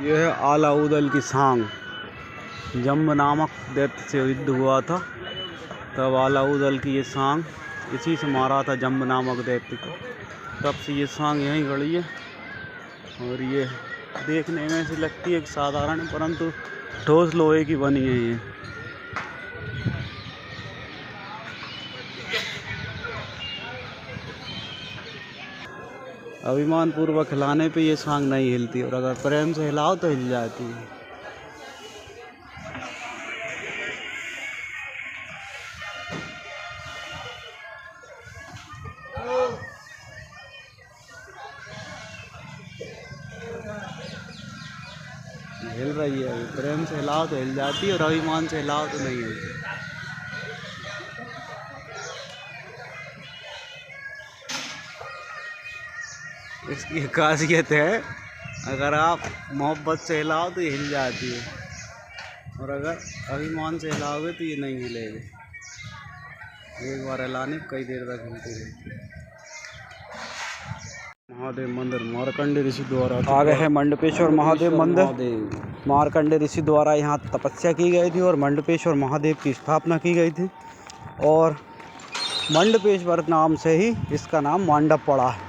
यह है अलाउदल की सांग। जम्ब नामक दैत्य से युद्ध हुआ था, तब अलाउदल की ये सांग इसी से मारा था जम्ब नामक दैत्य को। तब से ये सांग यहीं खड़ी है और ये देखने में से लगती है साधारण, परंतु ठोस लोहे की बनी है ये। अभिमान पूर्वक हिलाने पे ये सांग नहीं हिलती और अगर प्रेम से हिलाओ तो हिल जाती है। हिल रही है, प्रेम से हिलाओ तो हिल जाती है और अभिमान से हिलाओ तो नहीं हिलती। इसकी खासियत है, अगर आप मोहब्बत से हिलाओ तो ये हिल जाती है और अगर अभिमान से हिलाओगे तो ये नहीं हिलेगी। एक बार हिलाने कई देर तक हिलती रहती है। महादेव मंदिर मार्कंडेय ऋषि द्वारा आगे है मंडपेश्वर महादेव मंदिर। मार्कंडेय ऋषि द्वारा यहाँ तपस्या की गई थी और मंडपेश्वर महादेव की स्थापना की गई थी और मंडपेश्वर नाम से ही इसका नाम मंडप पड़ा है।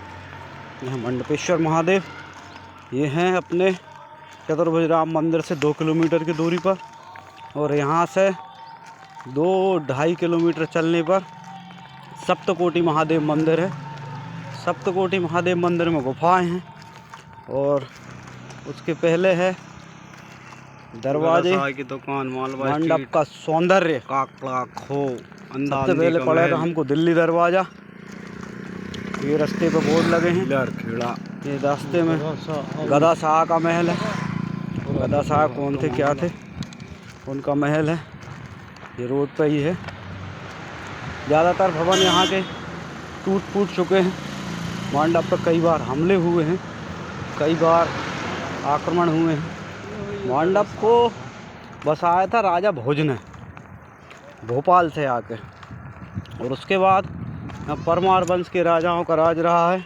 यह मंडपेश्वर महादेव ये हैं अपने चतुर्भुज राम मंदिर से 2 किलोमीटर की दूरी पर और यहाँ से 2-2.5 किलोमीटर चलने पर सप्तकोटि महादेव मंदिर है। सप्तकोटि महादेव मंदिर में गुफाएं हैं और उसके पहले है दरवाजे की दुकान, मंडप का सौंदर्य सबसे पहले पड़ेगा हमको दिल्ली दरवाजा। ये रास्ते पे बोर्ड लगे हैं। ये रास्ते में गदा शाह का महल है। गदा शाह कौन थे क्या थे, उनका महल है। ये रोड पे ही है। ज़्यादातर भवन यहाँ के टूट फूट चुके हैं। मंडप पर कई बार हमले हुए हैं, कई बार आक्रमण हुए हैं। मंडप को बसाया था राजा भोज ने भोपाल से आके और उसके बाद परमार वंश के राजाओं का राज रहा है।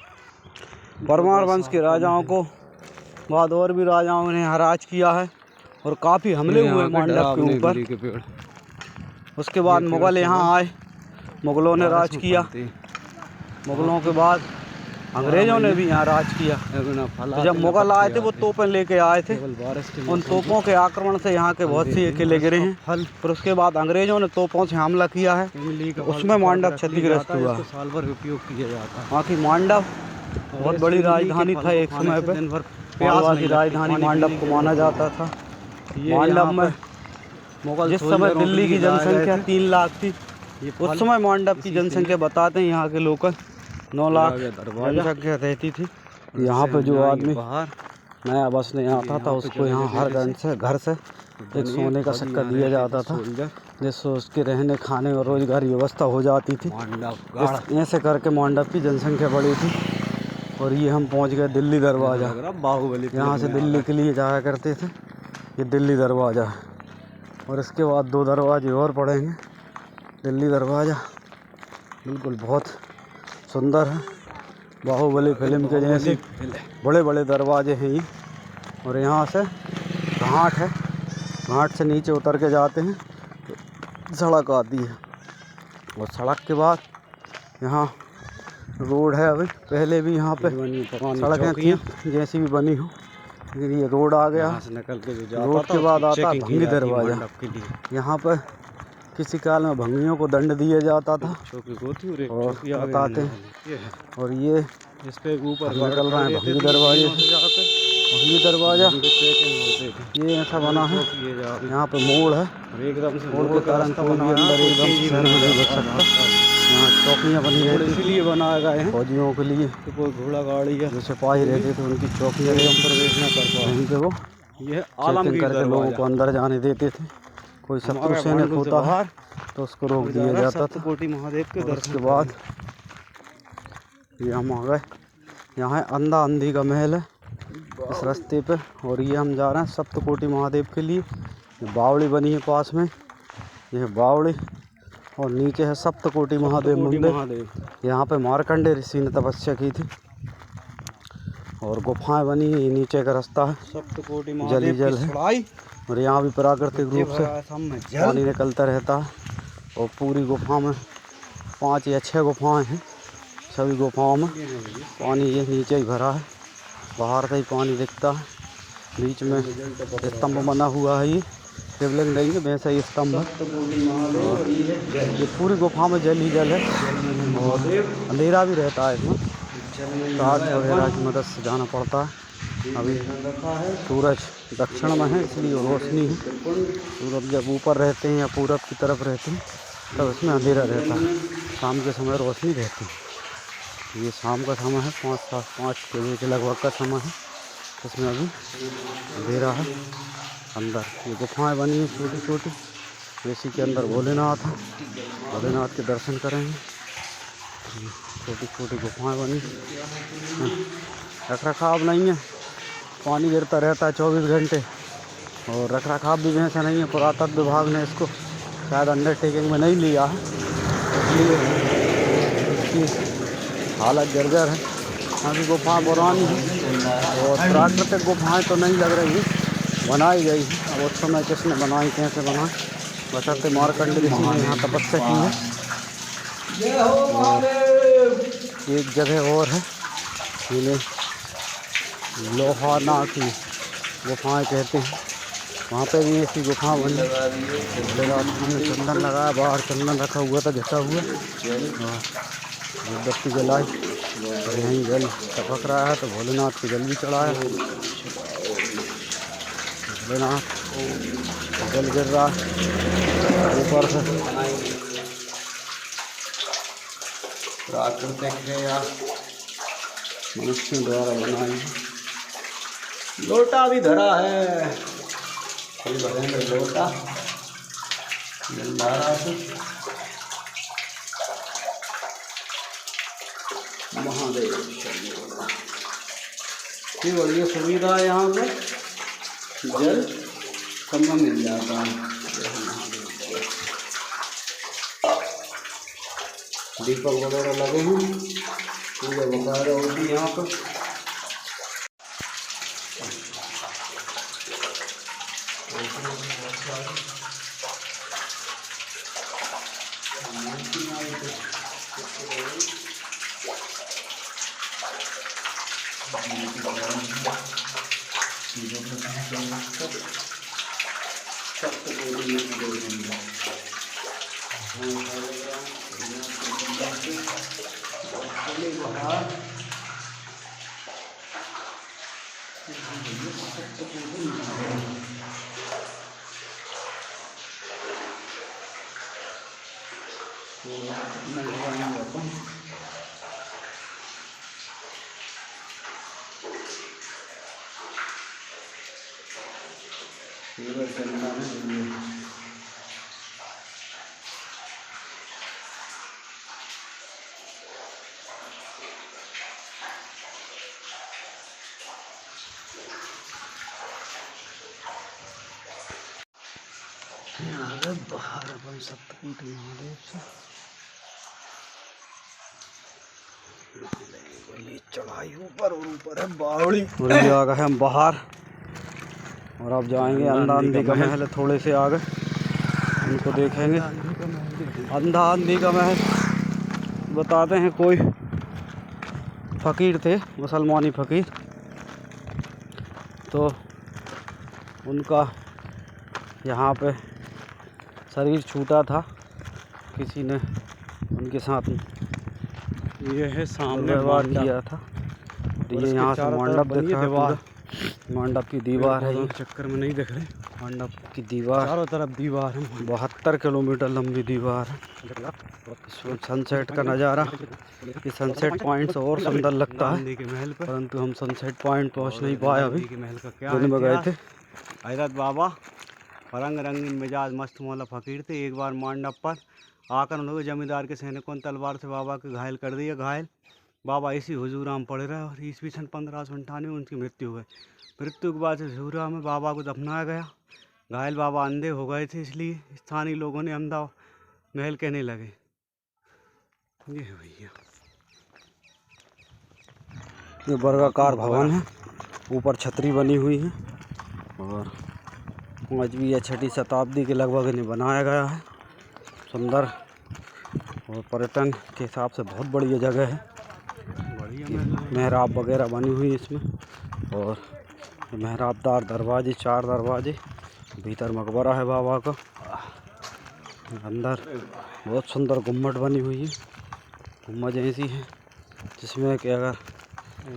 परमार वंश के राजाओं को बाद और भी राजाओं ने यहाँ राज किया है और काफ़ी हमले हुए मंडप के ऊपर। उसके बाद मुग़ल यहाँ आए, मुग़लों ने राज किया। मुग़लों के बाद अंग्रेज़ों ने भी यहाँ राज किया। तो जब मुग़ल आए थे वो तोपें लेके आए थे। उन तोपों के आक्रमण से यहाँ के बहुत सी किले गिरे हैं। फिर उसके बाद अंग्रेज़ों ने तोपों से हमला किया है, उसमें मंडप क्षतिग्रस्त हुआ। साल भर उपयोग किया जाता है। बाकी मंडप बहुत बड़ी राजधानी था एक समय पे। मालवा की राजधानी मंडप को माना जाता था। मंडप में जिस समय दिल्ली की जनसंख्या 3 लाख थी, उस समय मंडप की जनसंख्या बताते हैं यहाँ के लोकल 9 लाख जनसंख्या रहती थी। यहाँ पे जो आदमी नया बसने आता था उसको यहाँ हर घर से एक सोने का सिक्का दिया जाता था, जिससे उसके रहने खाने और रोजगार व्यवस्था हो जाती थी। ऐसे करके मंडप की जनसंख्या बढ़ी थी। और ये हम पहुँच गए दिल्ली दरवाज़ा। यहाँ से दिल्ली के लिए जाया करते थे। ये दिल्ली दरवाज़ा है और इसके बाद 2 दरवाजे और पड़ेंगे। दिल्ली दरवाज़ा बिल्कुल बहुत सुंदर है, बाहुबली फिल्म के जैसे बड़े बड़े दरवाजे हैं ये। और यहाँ से घाट है, घाट से नीचे उतर के जाते हैं तो सड़क आती है और सड़क के बाद यहाँ रोड है। अभी पहले भी यहाँ पे सड़कें थी जैसी भी बनी हो, लेकिन ये रोड आ गया। रोड के बाद आता है भंगी दरवाज़ा। यहाँ पर किसी काल में भंगियों को दंड दिया जाता था और बताते हैं। और ये इस पे ऊपर निकल रहे हैं भंगी दरवाजे। भंगी दरवाज़ा ये ऐसा बना है, यहाँ पे मोड़ है, मोड़ के कारण कोई भी अंदर एकदम शहर में नहीं घुस सकता। यहाँ चौकियाँ बनी है, इसीलिए बनाया गया है फौजियों के लिए। तो कोई घोड़ा गाड़ी है जो सिपाही रहते थे उनकी चौकियाँ प्रवेश न कर पाए, वहीं पे वो ये आलमगीर करके लोगों को अंदर जाने देते थे। कोई शत्रु सैनिक होता है तो उसको रोक दिया जाता था। सप्तकोटि महादेव के दर्शन के बाद ये हम आ गए। यहाँ है अंधा अंधी का महल है इस रास्ते पे और ये हम जा रहे हैं सप्तकोटि महादेव के लिए। ये बावड़ी बनी है पास में, यह बावड़ी और नीचे है सप्तकोटि महादेव मंदिर। यहाँ पे मार्कंडेय ऋषि ने तपस्या की थी और गुफाएं बनी है। ये नीचे का रास्ता है, जल ही जल है और यहाँ भी प्राकृतिक रूप से पानी निकलता रहता है। और पूरी गुफा में 5 या 6 गुफाएं हैं। सभी गुफाओं में पानी ये नीचे ही भरा है, बाहर से ही पानी दिखता है। बीच में स्तंभ बना हुआ है, ये शिवलिंग नहीं है, वैसा ही स्तंभ है। और ये पूरी गुफा में जल ही जल है और अंधेरा भी रहता है इसमें, टॉर्च वगैरह की मदद से जाना पड़ता है। अभी सूरज दक्षिण में है इसलिए रोशनी है। सूरज जब ऊपर रहते हैं या पूरब की तरफ रहते हैं तब इसमें अंधेरा रहता है, शाम के समय रोशनी रहती है। ये शाम का समय है, 5 बजे के लगभग का समय है। इसमें अभी अंधेरा है। अंदर ये गुफाएं बनी हैं छोटी छोटी, इसी के अंदर भोलेनाथ है। भोलेनाथ के दर्शन करेंगे। छोटी छोटी गुफाएं बनी, रख रखाव नहीं है, पानी गिरता रहता है 24 घंटे और रख रखाव भी वैसा नहीं है। पुरातत्व विभाग ने इसको शायद अंडरटेकिंग में नहीं लिया है, इसलिए इसकी हालत जर्जर है। यहाँ की गुफाएँ पुरानी हैं और प्राकृतिक गुफाएँ तो नहीं लग रही हैं, बनाई गई है। अब उस समय किसने बनाई, कैसे बनाई, बशर्ते मार्कंड ऋषि ने यहाँ तपस्या की है। और एक जगह और है, जिन्हें लोहाना की गुफाएँ कहते हैं, वहाँ पे भी ऐसी गुफा बनी। हमने चंदन लगाया, बाहर चंदन रखा हुआ था घिसा हुआ, बत्ती जलाई और यहीं जल टपक रहा है। तो भोलेनाथ को जल भी चढ़ाया, भोलेनाथ जल गिर रहा है ऊपर से। प्राकृतिक है या मनुष्यों द्वारा बनाई है। लोटा भी धरा है, कोई भरेंगे लोटा जलधारा से। महादेव की बढ़िया सुविधा है, यहाँ पे जल सब में मिल जाता है। दीपक वगैरह लगे हैं, पूजा वगैरह होती है यहाँ पर। बाहर अपन सप्तपीठ महादेव से चढ़ाई ऊपर और ऊपर है बावड़ी। आ गए हम बाहर और अब जाएंगे अंधा अंधी का महल, थोड़े से आगे उनको देखेंगे। अंधा अंधी का महल बताते हैं, कोई फ़कीर थे, मुसलमानी फ़कीर, तो उनका यहाँ पे शरीर छूटा था किसी ने, उनके साथ ये है सामने व्यवहार किया था। ये यहाँ से मंडप दिख रहा है, मंडप की दीवार है, चक्कर में नहीं दिख रहे, मंडप की दीवार चारों तरफ दीवार है। 72 किलोमीटर लंबी दीवार है। सनसेट का नज़ारा, ये सनसेट पॉइंट और सुंदर लगता है, परंतु हम सनसेट पॉइंट पहुँच नहीं पाए अभी, दिन में गए थे। हैरत बाबा रंग रंगीन मिजाज मस्त मौला फ़कीर थे। एक बार मंडप पर आकर उन्होंने जमींदार के सैनिकों ने तलवार से बाबा के घायल कर दिया। घायल बाबा इसी हुजूरा में पड़े रहे और ईस्वी सन 1598 में उनकी मृत्यु हो गई। मृत्यु के बाद हुजूरा में बाबा को दफनाया गया। घायल बाबा अंधे हो गए थे, इसलिए स्थानीय लोगों ने अंधा महल कहने लगे। ये है भैया ये वर्गाकार भवन है, ऊपर छतरी बनी हुई है और 5वीं या 6वीं शताब्दी के लगभग इन्हें बनाया गया है। सुंदर और पर्यटन के हिसाब से बहुत बढ़िया जगह है। मेहराब वगैरह बनी हुई इसमें और मेहराबदार दरवाजे, 4 दरवाजे। भीतर मकबरा है बाबा का। अंदर बहुत सुंदर गुम्मट बनी हुई है, गुम्मट ऐसी है जिसमें कि अगर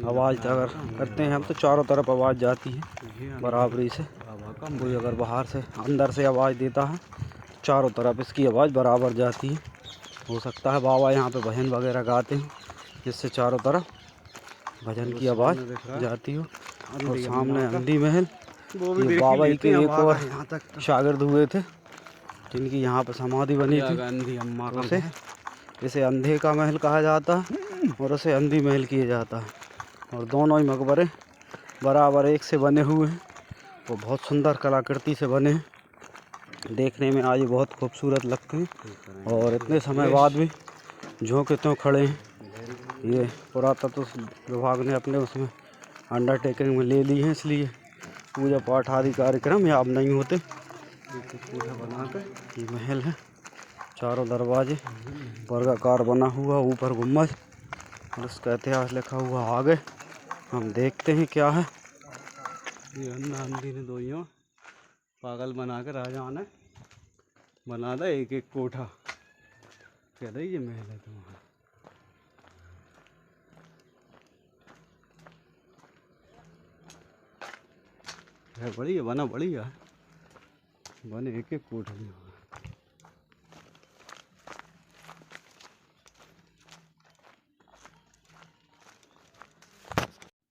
आवाज़ अगर करते हैं हम तो चारों तरफ आवाज़ जाती है बराबरी से। कोई अगर बाहर से अंदर से आवाज़ देता है चारों तरफ इसकी आवाज़ बराबर जाती है। हो सकता है बाबा यहाँ पे भजन वगैरह गाते हैं जिससे चारों तरफ भजन की आवाज़ जाती हो। और सामने अंधी महल, ये बाबा जी के एक और शागिर्द हुए थे जिनकी यहाँ पे समाधि बनी थी। उसे इसे अंधे का महल कहा जाता है और उसे अंधी महल किया जाता है। और दोनों ही मकबरे बराबर एक से बने हुए हैं। वो बहुत सुंदर कलाकृति से बने हैं, देखने में आज बहुत खूबसूरत लगते हैं और इतने समय बाद भी झोंके त्यों खड़े हैं। ये पुरातत्व विभाग ने अपने उसमें अंडरटेकिंग में ले ली है, इसलिए पूजा पाठ आदि कार्यक्रम यहाँ अब नहीं होते। पूजा बना कर ये महल है, चारों दरवाजे, वर्गाकार बना हुआ, ऊपर गुम्बद और उसका इतिहास लिखा हुआ। आगे हम देखते हैं क्या है। ये अंधी ने दोइयों पागल बना के राजा ने बना था एक एक कोठा। कह रही ये महल है तुम्हारा। है बढ़िया, बना बढ़िया है, बने एक एक कोठा में।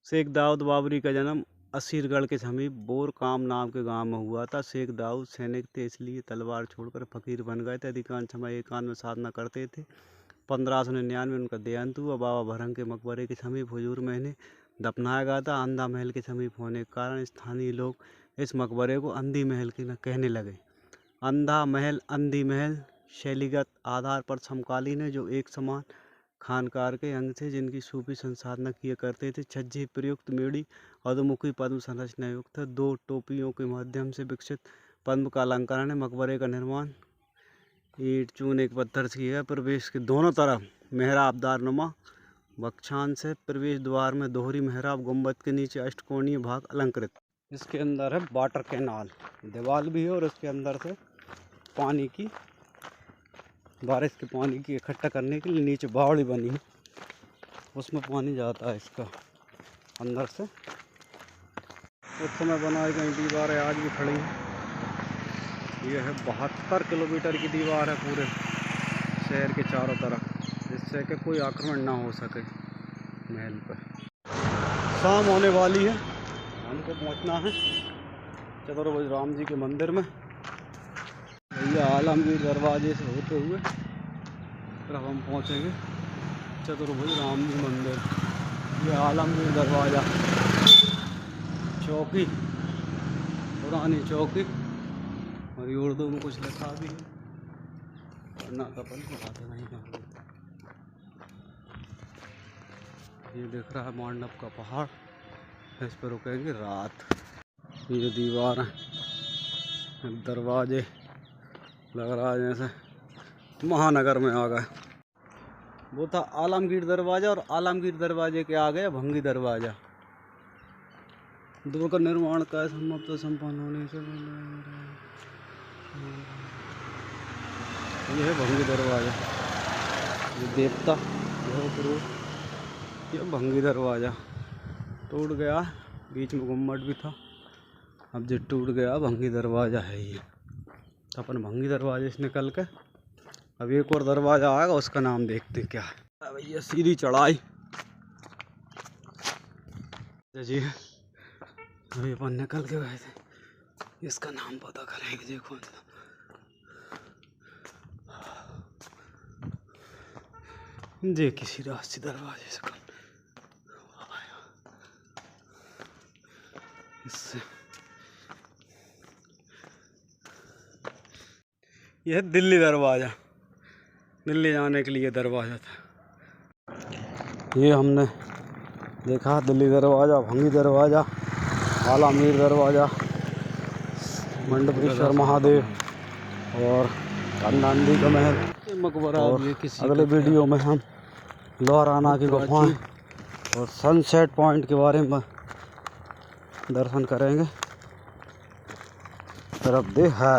शेख दाऊद बाबरी का जन्म असीरगढ़ के समीप बोरकाम नाम के गांव में हुआ था। शेख दाऊद सैनिक थे, इसलिए तलवार छोड़कर फकीर बन गए थे। अधिकांश समय एकांत में साधना करते थे। 1599 में उनका देहांत हुआ। बाबा भरंग के मकबरे के समीप हुजूर में इन्हें दफनाया गया था। अंधा महल के समीप होने के कारण स्थानीय लोग इस मकबरे को अंधी महल के कहने लगे। अंधा महल, अंधी महल शैलीगत आधार पर समकालीन है, जो एक समान खानकार के अंग थे जिनकी सूफी संसाधना किया करते थे। छज्जे प्रयुक्त मेढ़ी अधोमुखी पद्म संरचना युक्त है। 2 टोपियों के माध्यम से विकसित पद्म का अलंकरण है। मकबरे का निर्माण ईंट चूने के पत्थर से किया है। प्रवेश के दोनों तरफ मेहराबदार नुमा बख्शांश है। प्रवेश द्वार में दोहरी मेहराब, गुंबद के नीचे अष्टकोणीय भाग अलंकृत। इसके अंदर है वाटर कैनाल, दीवार भी है और इसके अंदर से पानी की, बारिश के पानी की इकट्ठा करने के लिए नीचे बावड़ी बनी है, उसमें पानी जाता है इसका अंदर से। उस समय बनाई गई दीवारें आज भी खड़ी हैं। ये है 72 किलोमीटर की दीवार है पूरे शहर के चारों तरफ, जिससे कि कोई आक्रमण ना हो सके महल पर। शाम होने वाली है, हमको पहुंचना है चतुर्भुज राम जी के मंदिर में। भैया आलमगीर दरवाजे से होते हुए फिर हम पहुंचेंगे चतुर्भुज राम जी मंदिर। ये आलमगीर दरवाज़ा, चौकी, पुरानी चौकी, और ये उर्दू में कुछ लिखा भी है, पढ़ना का पल पढ़ाते नहीं है। ये दिख रहा है मांडव का पहाड़, इस पर रुकेंगे रात। ये दीवार है, दरवाजे, लग रहा है जैसे महानगर में आ गए। वो था आलमगीर दरवाज़ा और आलमगीर दरवाजे के आगे भंगी दरवाज़ा। 2 का निर्माण का समाप्त संपन्न होने से यह है भंगी दरवाज़ा। ये देवता, ये भंगी दरवाज़ा टूट गया, बीच में गुम्मट भी था, अब जो टूट गया भंगी दरवाज़ा है ये। अपन भंगी दरवाजे से निकल के अब एक और दरवाज़ा आएगा, उसका नाम देखते क्या है। भैया सीधी चढ़ाई जी, अभी अपन निकल के गए थे, इसका नाम पता करेंगे। देखो जे किसी रास्ते दरवाजे से इससे यह दिल्ली दरवाज़ा, दिल्ली जाने के लिए दरवाज़ा था। ये हमने देखा दिल्ली दरवाज़ा, भंगी दरवाज़ा, आलामीर दरवाज़ा, मंडपेश्वर महादेव और कान्नांदी का महल मकबरा। और अगले वीडियो में हम लोहराना की गुफाएं और सनसेट पॉइंट के बारे में दर्शन करेंगे। तरफ दे है।